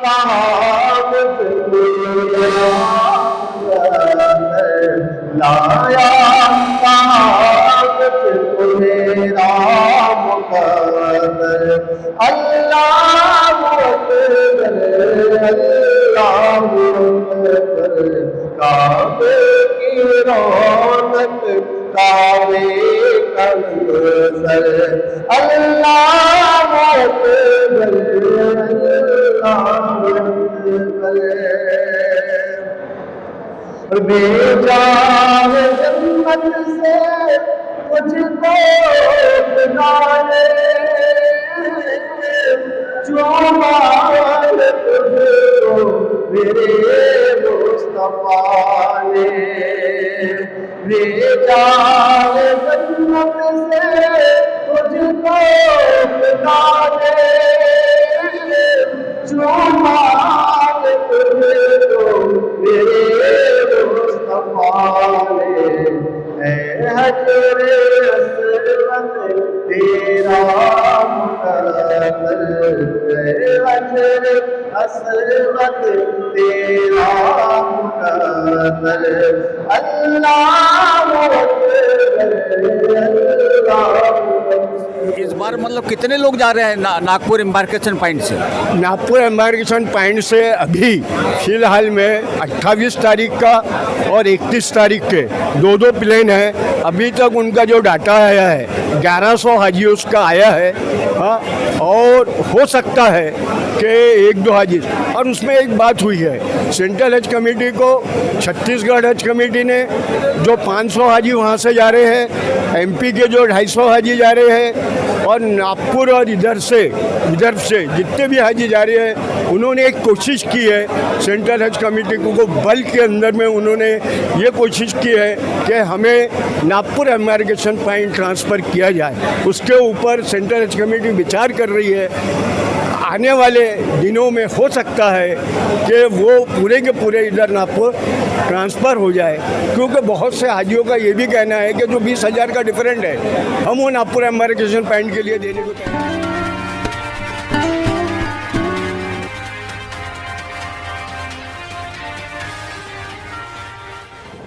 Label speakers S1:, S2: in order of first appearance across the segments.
S1: कहाँ मुझको लाया, कहाँ मुझको मेरा मुकद्दर। अल्लाह अकबर, अल्लाह अकबर, काबे की रौनक, काबे का मंज़र। अल्लाह अकबर, अल्लाह अकबर। भेजा है जन्नत से मुझको खुदा ने, जो माल तुझको मेरे मुस्तफा ने। भेजा है जन्नत से मुझको खुदा ने, जो माल तुझको मेरे हजरे असवद तेरा मुकद्दर, हजरे असवद तेरा मुकद्दर। अल्लाह
S2: इस बार मतलब कितने लोग जा रहे हैं नागपुर एम्बार्केशन पॉइंट से?
S3: नागपुर एम्बार्केशन पॉइंट से अभी फिलहाल में 28 तारीख का और 31 तारीख के दो प्लेन हैं। अभी तक उनका जो डाटा आया है 1100 हाजी उसका आया है। हाँ, और हो सकता है कि 1-2 हाजी। और उसमें एक बात हुई है, सेंट्रल हज कमेटी को छत्तीसगढ़ हज कमेटी ने जो 500 हाजी वहाँ से जा रहे हैं, एमपी के जो 250 हाजी जा रहे हैं, और नागपुर और इधर से जितने भी हाजी जा रहे हैं, उन्होंने एक कोशिश की है सेंट्रल हज कमेटी को बल के अंदर में उन्होंने ये कोशिश की है कि हमें नागपुर एम्बार्केशन पॉइंट ट्रांसफ़र किया जाए। उसके ऊपर सेंट्रल हज कमेटी विचार कर रही है। आने वाले दिनों में हो सकता है कि वो पूरे के पूरे इधर नागपुर ट्रांसफ़र हो जाए, क्योंकि बहुत से हाजियों का ये भी कहना है कि जो 20,000 का डिफरेंट है, हम वो नागपुर एम्बार्केशन पॉइंट के लिए देने को तैयार हैं।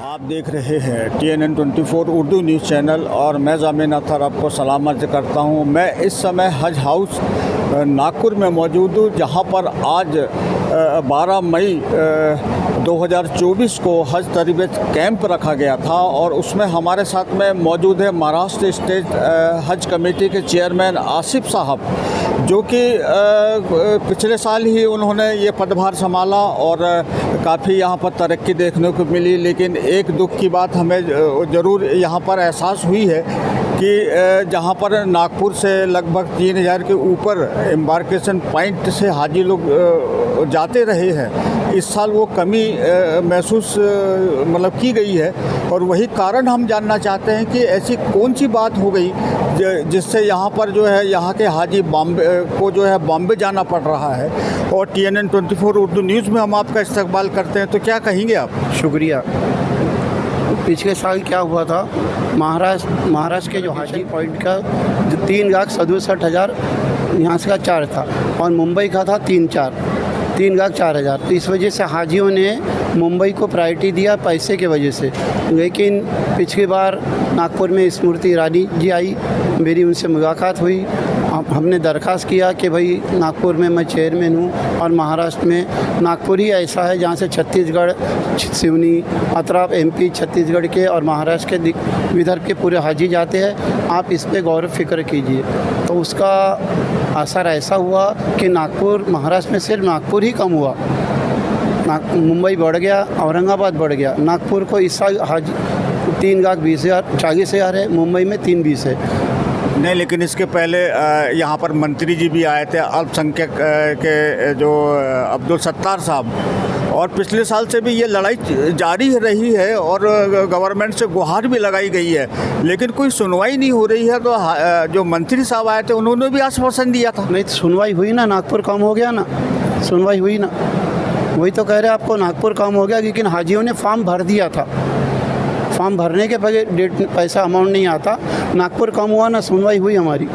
S2: आप देख रहे हैं TNN 24 उर्दू न्यूज़ चैनल और मैं ज़ामिन अख्तर आपको सलाम अर्ज़ करता हूं। मैं इस समय हज हाउस नागपुर में मौजूद हूँ, जहां पर आज 12 मई 2024 को हज तरबियत कैंप रखा गया था और उसमें हमारे साथ में मौजूद है महाराष्ट्र स्टेट हज कमेटी के चेयरमैन आसिफ साहब, जो कि पिछले साल ही उन्होंने ये पदभार संभाला और काफ़ी यहाँ पर तरक्की देखने को मिली। लेकिन एक दुख की बात हमें ज़रूर यहाँ पर एहसास हुई है कि जहाँ पर नागपुर से लगभग 3,000 के ऊपर एम्बार्केशन पॉइंट से हाजी लोग जाते रहे हैं, इस साल वो कमी महसूस मतलब की गई है। और वही कारण हम जानना चाहते हैं कि ऐसी कौन सी बात हो गई जिससे यहाँ पर जो है यहाँ के हाजी बॉम्बे को जो है बॉम्बे जाना पड़ रहा है। और TNN 24 उर्दू न्यूज़ में हम आपका इस्तकबाल करते हैं, तो क्या कहेंगे आप?
S4: शुक्रिया। पिछले साल क्या हुआ था, महाराष्ट्र के जो हाजी पॉइंट का जो 3,67,000 यहाँ से का चार्ज था और मुंबई का था 3,04,000। तो इस वजह से हाजियों ने मुंबई को प्रायोरिटी दिया पैसे के वजह से। लेकिन पिछली बार नागपुर में स्मृति ईरानी जी आई, मेरी उनसे मुलाकात हुई। हमने दरख्वास्त किया कि भाई नागपुर में मैं चेयरमैन हूँ और महाराष्ट्र में नागपुर ही ऐसा है जहाँ से छत्तीसगढ़, सिवनी, अतराफ MP छत्तीसगढ़ के और महाराष्ट्र के विदर्भ के पूरे हाजी जाते हैं। आप इस पर गौर फिक्र कीजिए। तो उसका असर ऐसा हुआ कि नागपुर, महाराष्ट्र में सिर्फ नागपुर ही कम हुआ, मुंबई बढ़ गया, औरंगाबाद बढ़ गया। नागपुर को इस साल हाजी 3,20,000 है, मुंबई में 3,20 है।
S2: नहीं, लेकिन इसके पहले यहाँ पर मंत्री जी भी आए थे, अल्पसंख्यक के जो अब्दुल सत्तार साहब, और पिछले साल से भी ये लड़ाई जारी रही है और गवर्नमेंट से गुहार भी लगाई गई है, लेकिन कोई सुनवाई नहीं हो रही है। तो जो मंत्री साहब आए थे उन्होंने भी आश्वासन दिया था।
S4: नहीं, सुनवाई हुई ना, नागपुर कम हो गया ना, सुनवाई हुई ना, वही तो कह रहे हैं आपको, नागपुर कम हो गया। लेकिन हाजियों ने फॉर्म भर दिया था, फॉर्म भरने के बगैर पैसा अमाउंट नहीं आता। नागपुर कम हुआ ना, सुनवाई हुई हमारी।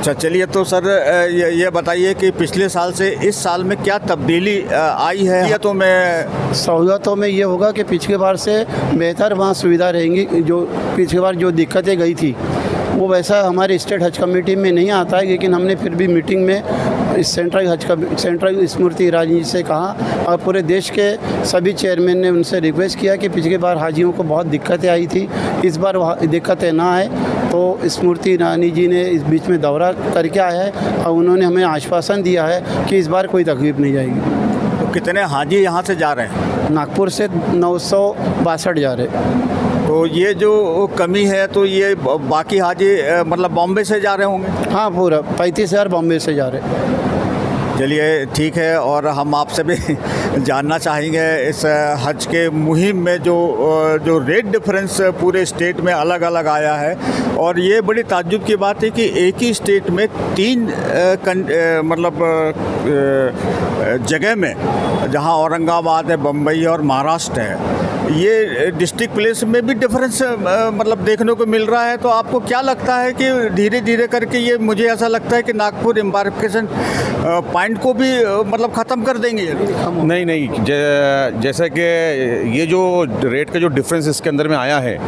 S2: अच्छा चलिए, तो सर ये बताइए कि पिछले साल से इस साल में क्या तब्दीली आई है? या तो मैं
S4: सहूलतों में ये होगा कि पिछले बार से बेहतर वहाँ सुविधा रहेंगी। जो पिछले बार जो दिक्कतें गई थी वो वैसा हमारे स्टेट हज कमेटी में नहीं आता है, लेकिन हमने फिर भी मीटिंग में इस सेंट्रल स्मृति ईरानी जी से कहा और पूरे देश के सभी चेयरमैन ने उनसे रिक्वेस्ट किया कि पिछली बार हाजियों को बहुत दिक्कतें आई थी, इस बार दिक्कतें ना आए। तो स्मृति ईरानी जी ने इस बीच में दौरा करके आया है और उन्होंने हमें आश्वासन दिया है कि इस बार कोई तकलीफ नहीं जाएगी।
S2: तो कितने हाजी यहाँ से जा रहे हैं?
S4: नागपुर से 962 जा रहे।
S2: तो ये जो कमी है तो ये बाकी हाजी मतलब बॉम्बे से जा रहे होंगे?
S4: हाँ, पूरा 35,000 बॉम्बे से जा रहे।
S2: चलिए ठीक है, और हम आपसे भी जानना चाहेंगे इस हज के मुहिम में जो रेट डिफरेंस पूरे स्टेट में अलग अलग आया है, और ये बड़ी ताज्जुब की बात है कि एक ही स्टेट में 3 जगह में, जहां औरंगाबाद है, बम्बई और महाराष्ट्र है, ये डिस्ट्रिक्ट प्लेस में भी डिफरेंस मतलब देखने को मिल रहा है। तो आपको क्या लगता है कि धीरे धीरे करके ये, मुझे ऐसा लगता है कि नागपुर एम्बार्केशन पॉइंट को भी मतलब ख़त्म कर देंगे?
S5: नहीं, जैसे कि ये जो रेट का जो डिफरेंस इसके अंदर में आया है,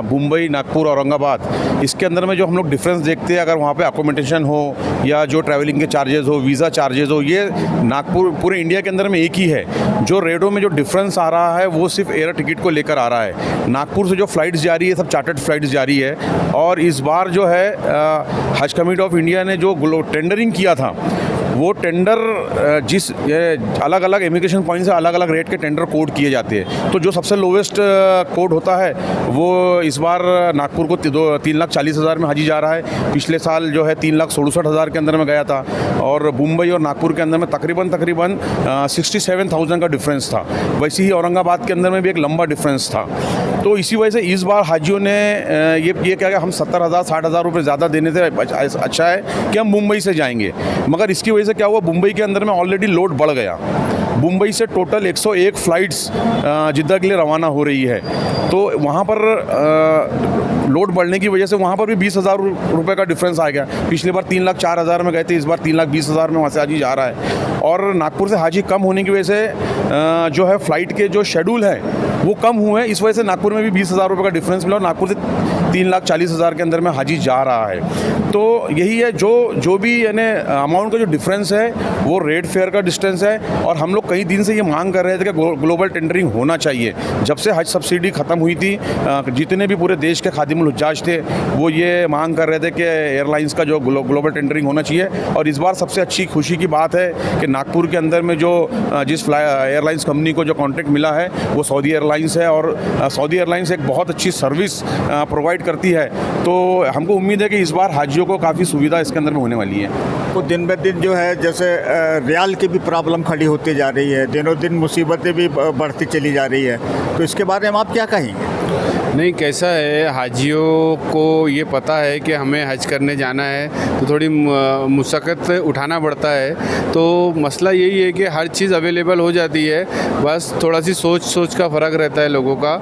S5: मुंबई, नागपुर, औरंगाबाद, इसके अंदर में जो हम लोग डिफरेंस देखते हैं, अगर वहाँ पे अकोमोडेशन हो या जो ट्रैवलिंग के चार्जेस हो, वीज़ा चार्जेस हो, ये नागपुर पूरे इंडिया के अंदर में एक ही है। जो रेटों में जो डिफरेंस आ रहा है वो सिर्फ एयर टिकट को लेकर आ रहा है। नागपुर से जो फ़्लाइट्स जा रही है सब चार्टर्ड फ़्लाइट्स जा रही है, और इस बार जो है हज कमेटी ऑफ इंडिया ने जो टेंडरिंग किया था, वो टेंडर जिस अलग अलग इमिग्रेशन पॉइंट से अलग अलग रेट के टेंडर कोड किए जाते हैं। तो जो सबसे लोवेस्ट कोड होता है वो इस बार नागपुर को 3,40,000 में हाजी जा रहा है। पिछले साल जो है 3,67,000 के अंदर में गया था, और मुंबई और नागपुर के अंदर में तकरीबन 67,000 का डिफरेंस था। वैसे ही औरंगाबाद के अंदर में भी एक लंबा डिफरेंस था। तो इसी वजह से इस बार हाजियों ने ये कहा कि हम 70,000 60,000 रुपये ज़्यादा देने से अच्छा है कि हम मुंबई से जाएंगे। मगर इसकी वजह से क्या हुआ, मुंबई के अंदर में ऑलरेडी लोड बढ़ गया। मुंबई से टोटल 101 फ़्लाइट्स जिद्दा के लिए रवाना हो रही है। तो वहाँ पर लोड बढ़ने की वजह से वहाँ पर भी 20,000 रुपये का डिफरेंस आ गया। पिछली बार 3,04,000 में गए थे, इस बार 3,20,000 में वहाँ से हाजी जा रहा है। और नागपुर से हाजी कम होने की वजह से जो है फ़्लाइट के जो शेड्यूल है वो कम हुए, इस वजह से नागपुर में भी 20,000 रुपये का डिफरेंस मिला, और नागपुर से 3,40,000 के अंदर में हाजी जा रहा है। तो यही है जो भी यानी अमाउंट का जो डिफरेंस है वो रेट फेयर का डिस्टेंस है। और हम लोग कई दिन से ये मांग कर रहे थे कि ग्लोबल टेंडरिंग होना चाहिए। जब से हज सब्सिडी ख़त्म हुई थी, जितने भी पूरे देश के खादिमुल हुज्जाज थे वो ये मांग कर रहे थे कि एयरलाइंस का जो ग्लोबल टेंडरिंग होना चाहिए। और इस बार सबसे अच्छी खुशी की बात है कि नागपुर के अंदर में जो जिस एयरलाइंस कंपनी को जो कॉन्ट्रैक्ट मिला है वो सऊदी एयरलाइंस है, और सऊदी एयरलाइंस एक बहुत अच्छी सर्विस प्रोवाइड करती है। तो हमको उम्मीद है कि इस बार हाजियों को काफ़ी सुविधा इसके अंदर में होने वाली है।
S2: तो दिन ब दिन जो है, जैसे रियाल की भी प्रॉब्लम खड़ी होती जा रही है, दिनों दिन मुसीबतें भी बढ़ती चली जा रही है, तो इसके बारे में आप क्या कहेंगे?
S6: नहीं, कैसा है, हाजियों को ये पता है कि हमें हज करने जाना है तो थोड़ी मुशक्क़त उठाना पड़ता है। तो मसला यही है कि हर चीज़ अवेलेबल हो जाती है, बस थोड़ा सी सोच का फ़र्क रहता है लोगों का।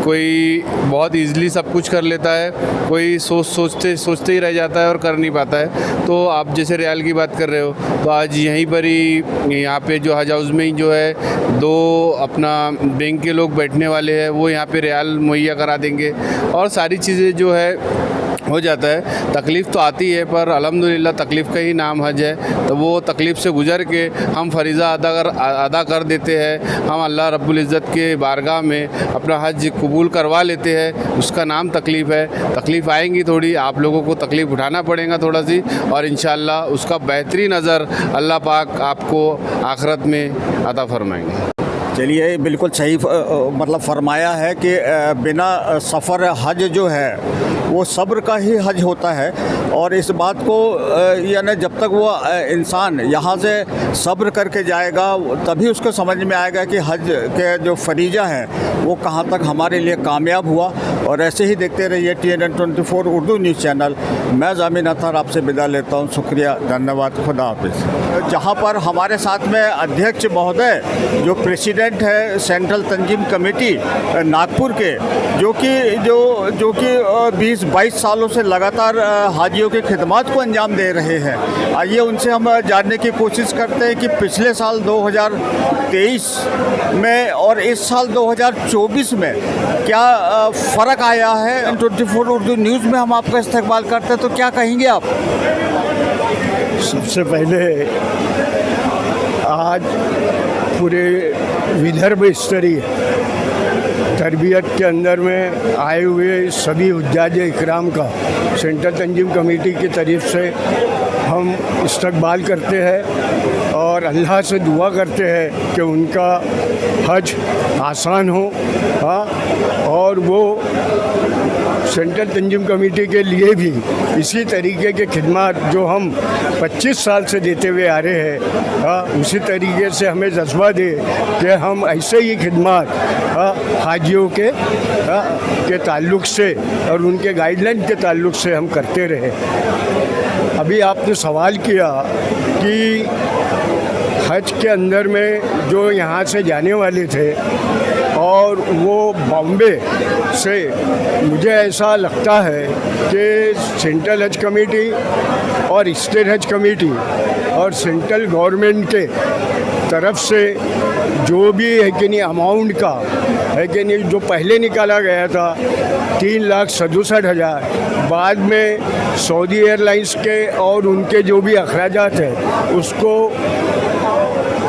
S6: कोई बहुत ईज़िली सब कुछ कर लेता है, कोई सोचते ही रह जाता है और कर नहीं पाता है। तो आप जैसे रियाल की बात कर रहे हो, तो आज यहीं पर ही यहाँ पे जो हज हाउस में ही जो है 2 अपना बैंक के लोग बैठने वाले हैं, वो यहाँ पे रियाल मुहैया करा देंगे, और सारी चीज़ें जो है हो जाता है। तकलीफ़ तो आती है, पर अल्हम्दुलिल्लाह तकलीफ़ का ही नाम हज है। तो वो तकलीफ़ से गुज़र के हम फ़रीज़ा अदा कर देते हैं, हम अल्लाह रब्बुल इज़्ज़त के बारगाह में अपना हज कबूल करवा लेते हैं। उसका नाम तकलीफ़ है। तकलीफ़ आएंगी थोड़ी, आप लोगों को तकलीफ़ उठाना पड़ेगा थोड़ा सी, और इंशाअल्लाह उसका बेहतरीन अज़र अल्लाह पाक आपको आखिरत में अता फरमाएंगे।
S2: चलिए, बिल्कुल सही मतलब फरमाया है कि बिना सफ़र हज जो है वो सब्र का ही हज होता है। और इस बात को यानी जब तक वो इंसान यहाँ से सब्र करके जाएगा तभी उसको समझ में आएगा कि हज के जो फरीज़ा है वो कहाँ तक हमारे लिए कामयाब हुआ। और ऐसे ही देखते रहिए TNN 24 उर्दू न्यूज़ चैनल। मैं ज़मीन अतहर आपसे विदा लेता हूँ। शुक्रिया, धन्यवाद, खुदा हाफिज़। जहाँ पर हमारे साथ में अध्यक्ष महोदय जो प्रेसिडेंट है सेंट्रल तंजीम कमेटी नागपुर के, जो कि 20-22 सालों से लगातार हाजियों की खिदमत को अंजाम दे रहे हैं। आइए उनसे हम जानने की कोशिश करते हैं कि पिछले साल 2023 में और इस साल 2024 में क्या फ़र्क आया है। 24 उर्दू न्यूज़ में हम आपका इस्तेमाल करते हैं, तो क्या कहेंगे आप?
S3: सबसे पहले आज पूरे विदर्भ स्तरीय तरबियत के अंदर में आए हुए सभी हुज्जाज इकराम का सेंट्रल तंजीम कमेटी की तरफ से हम इस्तकबाल करते हैं और अल्लाह से दुआ करते हैं कि उनका हज आसान हो। हाँ, और वो सेंट्रल तंजीम कमेटी के लिए भी इसी तरीके के खिदमत जो हम 25 साल से देते हुए आ रहे हैं, उसी तरीके से हमें जज्बा दे कि हम ऐसे ही खिदमत हाजियों के ताल्लुक़ से और उनके गाइडलाइन के ताल्लुक़ से हम करते रहे। अभी आपने सवाल किया कि हज के अंदर में जो यहाँ से जाने वाले थे और वो बॉम्बे से, मुझे ऐसा लगता है कि सेंट्रल हज कमेटी और स्टेट हज कमेटी और सेंट्रल गवर्नमेंट के तरफ से जो भी है कि नहीं अमाउंट का है कि नहीं, जो पहले निकाला गया था 3,67,000, बाद में सऊदी एयरलाइंस के और उनके जो भी अखराजात हैं उसको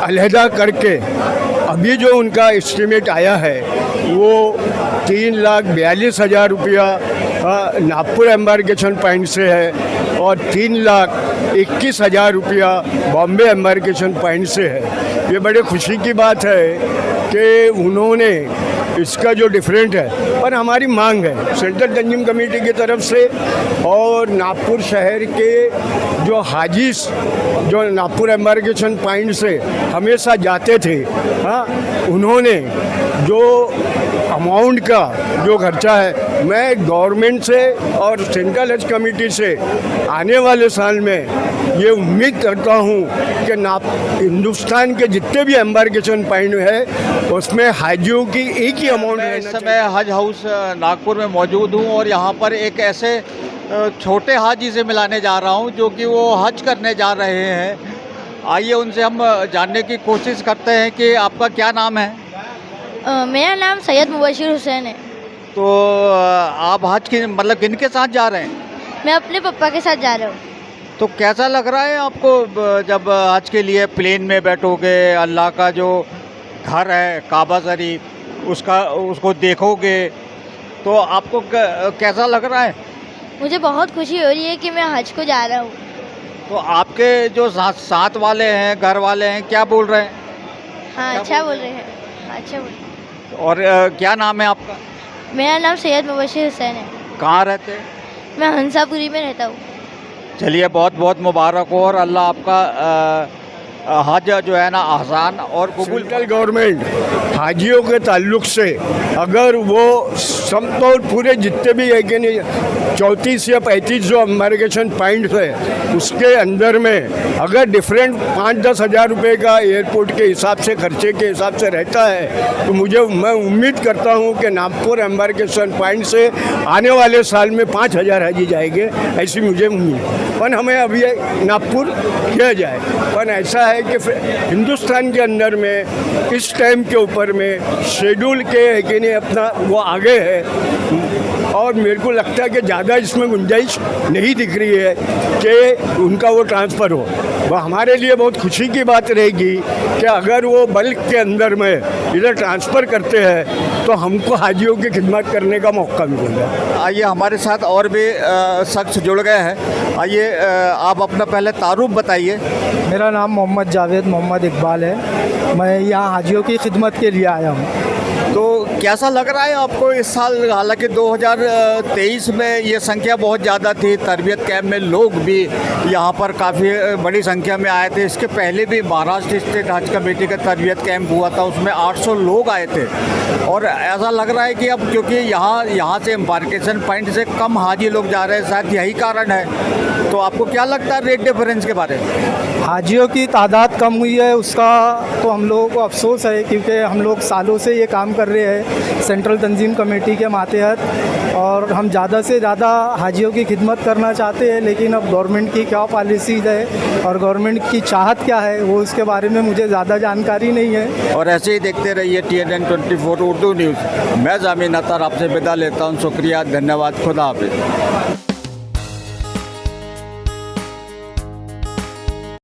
S3: अलहदा करके अभी जो उनका एस्टिमेट आया है वो 3,42,000 रुपया नागपुर एम्बार्केशन पॉइंट से है और 3,21,000 रुपया बॉम्बे एम्बार्केशन पॉइंट से है। ये बड़े खुशी की बात है कि उन्होंने इसका जो डिफरेंट है, पर हमारी मांग है सेंट्रल तंजीम कमेटी की तरफ से और नागपुर शहर के जो हाजीस जो नागपुर एम्बार्केशन पॉइंट से हमेशा जाते थे, हाँ, उन्होंने जो अमाउंट का जो खर्चा है, मैं गवर्नमेंट से और सेंट्रल हज कमेटी से आने वाले साल में ये उम्मीद करता हूँ कि हिंदुस्तान के जितने भी एम्बार्केशन पॉइंट है उसमें हाजियों की एक ही अमाउंट है।
S2: इस समय हज हाउस नागपुर में मौजूद हूँ और यहाँ पर एक ऐसे छोटे हाजी से मिलाने जा रहा हूँ जो कि वो हज करने जा रहे हैं। आइए उनसे हम जानने की कोशिश करते हैं कि आपका क्या नाम है?
S7: मेरा नाम सैयद मुबशिर हुसैन है।
S2: तो आप हज की मतलब किन के साथ जा रहे हैं?
S7: मैं अपने पापा के साथ जा रहा हूँ।
S2: तो कैसा लग रहा है आपको जब हज के लिए प्लेन में बैठोगे, अल्लाह का जो घर है काबा शरीफ उसको देखोगे, तो आपको कैसा लग रहा है?
S7: मुझे बहुत खुशी हो रही है कि मैं हज को जा रहा हूँ।
S2: तो आपके जो साथ वाले हैं, घर वाले हैं, क्या बोल रहे हैं?
S7: हाँ, अच्छा बोल रहे हैं, अच्छा बोल रहे हैं।
S2: और क्या नाम है आपका?
S7: मेरा नाम सैयद मुबशिर हुसैन है।
S2: कहाँ रहते हैं?
S7: मैं हंसापुरी में रहता हूँ।
S2: चलिए, बहुत बहुत मुबारक हो और अल्लाह आपका हज जो है ना आसान और कबूल।
S3: सेंट्रल गवर्नमेंट हाजियों के ताल्लुक़ से अगर वो समतौर पूरे जितने भी है कि नहीं 34 या 35 जो एम्बार्केशन पॉइंट है उसके अंदर में अगर डिफरेंट 5-10 हज़ार रुपये का एयरपोर्ट के हिसाब से खर्चे के हिसाब से रहता है तो मैं उम्मीद करता हूँ कि नागपुर एम्बार्केशन पॉइंट से आने वाले साल में 5,000 हाजी जाएंगे, ऐसी मुझे उम्मीद। पर हमें अभी नागपुर किया जाए, पर ऐसा है कि हिंदुस्तान के अंदर में इस टाइम के ऊपर में शेड्यूल के है कि नहीं अपना वो आगे है और मेरे को लगता है कि ज़्यादा इसमें गुंजाइश नहीं दिख रही है कि उनका वो ट्रांसफ़र हो। वह हमारे लिए बहुत खुशी की बात रहेगी कि अगर वो बल्क के अंदर में इधर ट्रांसफ़र करते हैं तो हमको हाजियों की खिदमत करने का मौका मिलेगा।
S2: आइए, हमारे साथ और भी शख्स जुड़ गए हैं। आइए, आप अपना पहले तारुफ बताइए।
S8: मेरा नाम मोहम्मद जावेद मोहम्मद इकबाल है। मैं यहाँ हाजियों की खिदमत के लिए आया हूँ।
S2: तो तो कैसा लग रहा है आपको इस साल? हालांकि 2023 में ये संख्या बहुत ज़्यादा थी, तरबियत कैंप में लोग भी यहाँ पर काफ़ी बड़ी संख्या में आए थे। इसके पहले भी महाराष्ट्र स्टेट हज कमेटी का तरबियत कैंप हुआ था, उसमें 800 लोग आए थे। और ऐसा लग रहा है कि अब क्योंकि यहाँ से एम्बार्केशन पॉइंट से कम हाजी लोग जा रहे हैं, शायद यही कारण है। तो आपको क्या लगता है रेट डिफरेंस के बारे में?
S8: हाजियों की तादाद कम हुई है उसका तो हम लोगों को अफसोस है, क्योंकि हम लोग सालों से ये काम कर रहे हैं सेंट्रल तंजीम कमेटी के मातहत, और हम ज़्यादा से ज़्यादा हाजियों की खिदमत करना चाहते हैं। लेकिन अब गवर्नमेंट की क्या पॉलिसीज़ है और गवर्नमेंट की चाहत क्या है वो उसके बारे में मुझे ज़्यादा जानकारी नहीं है।
S2: और ऐसे ही देखते रहिए TNN 24 उर्दू न्यूज़। मैं ज़मीन अतार आपसे विदा लेता हूँ। शुक्रिया, धन्यवाद, खुदा हाफिज़।